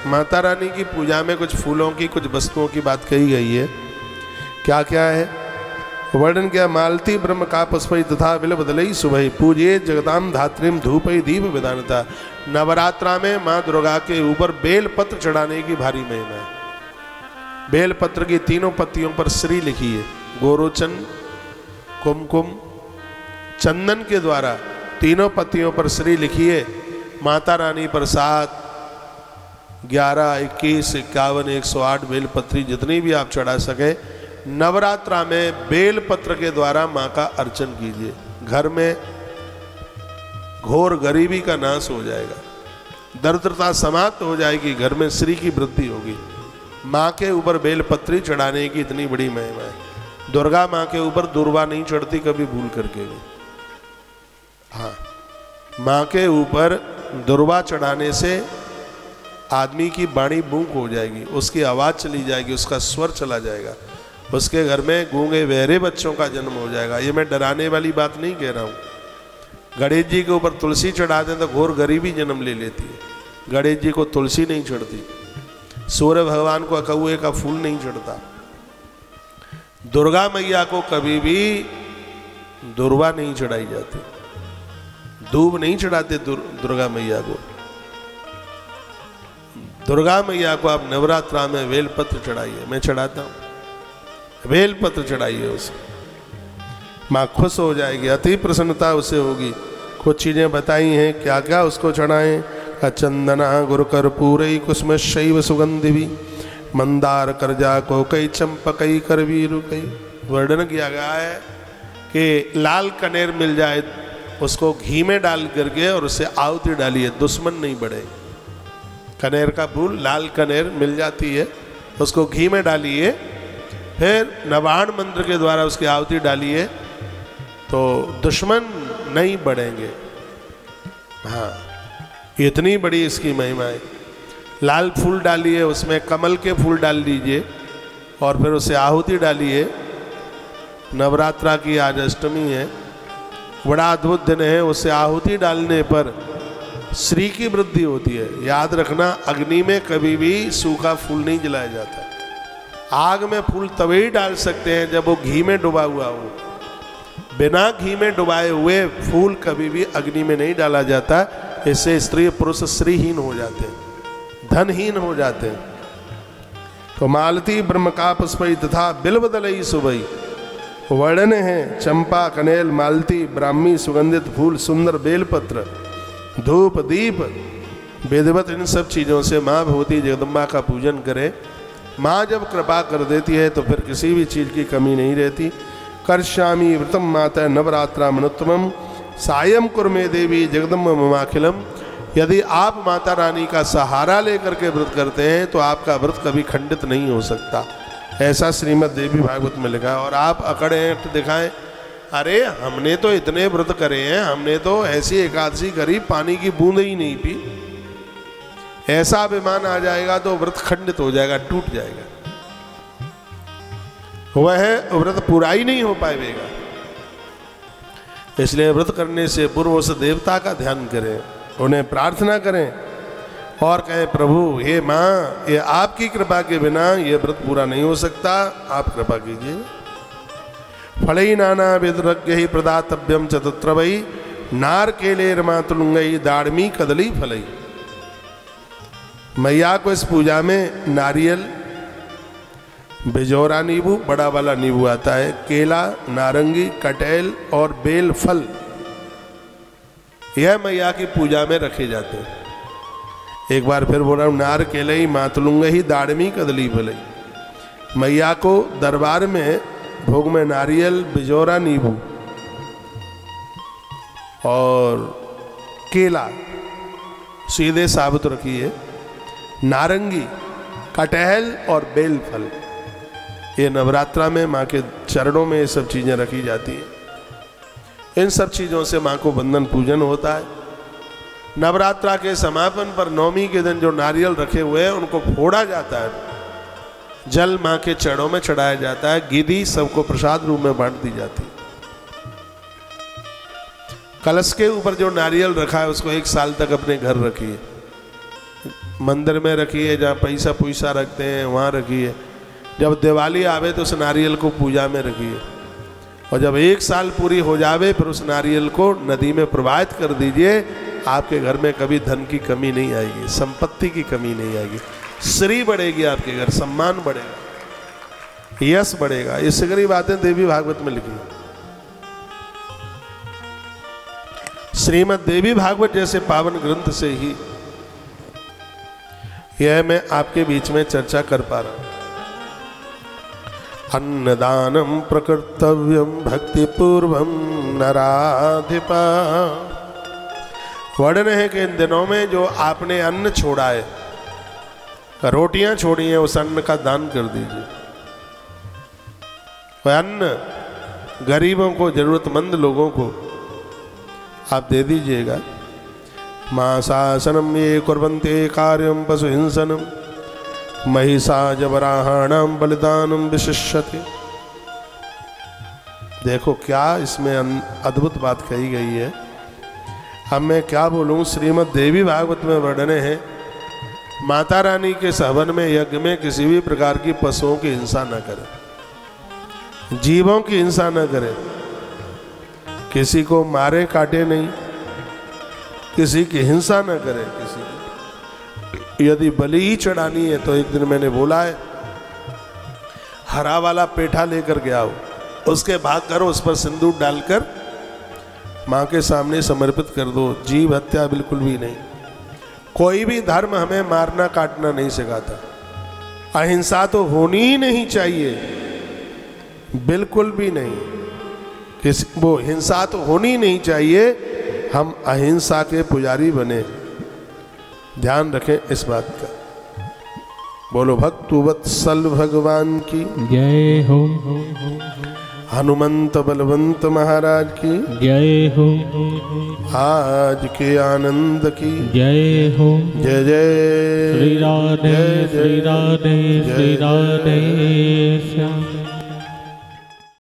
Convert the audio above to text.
माता रानी की पूजा में कुछ फूलों की, कुछ वस्तुओं की बात कही गई है। क्या क्या है वर्णन किया? मालती ब्रह्म का पुष्पई तथा बिल बदलई सुबह पूजे जगदाम धात्रिम धूपई दीप विधानता। नवरात्रा में माँ दुर्गा के ऊपर बेल पत्र चढ़ाने की भारी महिमा है। बेल पत्र की तीनों पत्तियों पर श्री लिखी है। गोरोचन, कुमकुम, चंदन के द्वारा तीनों पत्तियों पर श्री लिखी है। माता रानी प्रसाद 11, 21, 51, 108 बेल पत्री जितनी भी आप चढ़ा सके। नवरात्रा में बेल पत्र के द्वारा माँ का अर्चन कीजिए। घर में घोर गरीबी का नाश हो जाएगा, दरिद्रता समाप्त हो जाएगी, घर में श्री की वृद्धि होगी। माँ के ऊपर बेल पत्री चढ़ाने की इतनी बड़ी महिमा है। दुर्गा माँ के ऊपर दुर्वा नहीं चढ़ती कभी भूल करके भी। हाँ, माँ के ऊपर दुर्वा चढ़ाने से आदमी की वाणी बूंक हो जाएगी, उसकी आवाज़ चली जाएगी, उसका स्वर चला जाएगा, उसके घर में गूंगे बहरे बच्चों का जन्म हो जाएगा। ये मैं डराने वाली बात नहीं कह रहा हूँ। गणेश जी के ऊपर तुलसी चढ़ा दें तो घोर गरीबी जन्म ले लेती है। गणेश जी को तुलसी नहीं चढ़ती, सूर्य भगवान को अकौए का फूल नहीं चढ़ता, दुर्गा मैया को कभी भी दुर्वा नहीं चढ़ाई जाती, धूप नहीं चढ़ाते दुर्गा मैया को। दुर्गा मैया को आप नवरात्रा में बेलपत्र चढ़ाइए, मैं चढ़ाता हूँ, बेलपत्र चढ़ाइए उसे, माँ खुश हो जाएगी, अति प्रसन्नता उसे होगी। कुछ चीज़ें बताई हैं क्या क्या उसको चढ़ाएं। चंदना गुरु कर्पूरई कुसुम शैव सुगंधि मंदार करजा को कई चंपकई करवीरु कई। वर्णन किया गया है कि लाल कनेर मिल जाए उसको घी में डाल करके और उसे आहुति डालिए, दुश्मन नहीं बढ़े। कनेर का फूल, लाल कनेर मिल जाती है, उसको घी में डालिए, फिर नवाण मंत्र के द्वारा उसकी आहुति डालिए तो दुश्मन नहीं बढ़ेंगे। हाँ, इतनी बड़ी इसकी महिमा है। लाल फूल डालिए, उसमें कमल के फूल डाल दीजिए और फिर उसे आहुति डालिए। नवरात्रा की आज अष्टमी है, बड़ा अद्भुत दिन है। उसे आहुति डालने पर श्री की वृद्धि होती है। याद रखना, अग्नि में कभी भी सूखा फूल नहीं जलाया जाता। आग में फूल तभी ही डाल सकते हैं जब वो घी में डुबा हुआ हो। बिना घी में डुबाए हुए फूल कभी भी अग्नि में नहीं डाला जाता। इससे स्त्री पुरुष श्रीहीन हो जाते हैं, धनहीन हो जाते हैं। तो मालती ब्रह्म का पुष्पई तथा बिल्वदलई सुबई। वर्णन है चंपा, कनेल, मालती, ब्राह्मी, सुगंधित फूल, सुंदर बेलपत्र, धूप, दीप, वेदवत, इन सब चीज़ों से माँ भगवती जगदम्बा का पूजन करें। माँ जब कृपा कर देती है तो फिर किसी भी चीज़ की कमी नहीं रहती। कर्ष्यामि व्रतम माता नवरात्रा मनुत्तमम सायं कुर्मे देवी जगदम्ब ममाखिलम। यदि आप माता रानी का सहारा लेकर के व्रत करते हैं तो आपका व्रत कभी खंडित नहीं हो सकता, ऐसा श्रीमद् देवी भागवत में लिखा है। और आप अकड़े हैं दिखाएं, अरे हमने तो इतने व्रत करे हैं, हमने तो ऐसी एकादशी करी पानी की बूंद ही नहीं पी, ऐसा अभिमान आ जाएगा तो व्रत खंडित हो जाएगा, टूट जाएगा, वह व्रत पूरा ही नहीं हो पाएगा। इसलिए व्रत करने से पूर्व उस देवता का ध्यान करें, उन्हें प्रार्थना करें और कहें, प्रभु ये माँ, ये आपकी कृपा के बिना ये व्रत पूरा नहीं हो सकता, आप कृपा कीजिए। फलई नाना विद्रज्ञ ही प्रदातव्यम चतुत्र वही नार केले मातुलुंगई दाड़मी कदली फलई। मैया को इस पूजा में नारियल, बिजौरा नींबू, बड़ा वाला नींबू आता है, केला, नारंगी, कटहल और बेल फल, यह मैया की पूजा में रखे जाते हैं। एक बार फिर बोल रहा हूँ, नार केलई मातुलुंग ही दाड़मी कदली फलई। मैया को दरबार में भोग में नारियल, बिजौरा नींबू और केला सीधे साबुत रखिए, नारंगी, कटहल और बेल फल, ये नवरात्रा में माँ के चरणों में ये सब चीज़ें रखी जाती हैं। इन सब चीज़ों से माँ को बंधन पूजन होता है। नवरात्रा के समापन पर नवमी के दिन जो नारियल रखे हुए हैं उनको फोड़ा जाता है, जल माँ के चरणों में चढ़ाया जाता है, गिदी सबको प्रसाद रूप में बांट दी जाती है। कलश के ऊपर जो नारियल रखा है उसको 1 साल तक अपने घर रखिए, मंदिर में रखिए, जहाँ पैसा पुईसा रखते हैं वहाँ रखिए। जब दिवाली आवे तो उस नारियल को पूजा में रखिए, और जब 1 साल पूरी हो जावे फिर उस नारियल को नदी में प्रवाहित कर दीजिए। आपके घर में कभी धन की कमी नहीं आएगी, संपत्ति की कमी नहीं आएगी, श्री बढ़ेगी आपके घर, सम्मान बढ़ेगा, यश बढ़ेगा। ये सगरी बातें देवी भागवत में लिखी है। श्रीमद् देवी भागवत जैसे पावन ग्रंथ से ही यह मैं आपके बीच में चर्चा कर पा रहा हूं। अन्नदानम प्रकर्तव्यम भक्ति पूर्वम नराधिपा। वर्णन है कि इन दिनों में जो आपने अन्न छोड़ा है, रोटियां छोड़ी हैं, उस अन्न का दान कर दीजिए। वह अन्न गरीबों को, जरूरतमंद लोगों को आप दे दीजिएगा। मासासनम ये कुर्वन्ते कार्यम पशु हिंसनम महिषा जबराहाणाम बलिदानम विशिष्यते। देखो क्या इसमें अद्भुत बात कही गई है। अब मैं क्या बोलूं, श्रीमद् देवी भागवत में वर्णन है माता रानी के सहवन में, यज्ञ में किसी भी प्रकार की पशुओं की हिंसा न करें, जीवों की हिंसा न करें, किसी को मारे काटे नहीं, किसी की हिंसा न करें। किसी यदि बलि ही चढ़ानी है तो एक दिन मैंने बोला है, हरा वाला पेठा लेकर के आओ, उसके भाग करो, उस पर सिंदूर डालकर माँ के सामने समर्पित कर दो। जीव हत्या बिल्कुल भी नहीं। कोई भी धर्म हमें मारना काटना नहीं सिखाता। अहिंसा तो होनी ही नहीं चाहिए, बिल्कुल भी नहीं। वो हिंसा तो होनी नहीं चाहिए। हम अहिंसा के पुजारी बने, ध्यान रखें इस बात का। बोलो भक्तुवत्सल भगवान की जय हो। हनुमंत बलवंत महाराज की जय हो। आज के आनंद की जय हो। जय जय श्री राधे श्री राधे श्री राधे श्याम।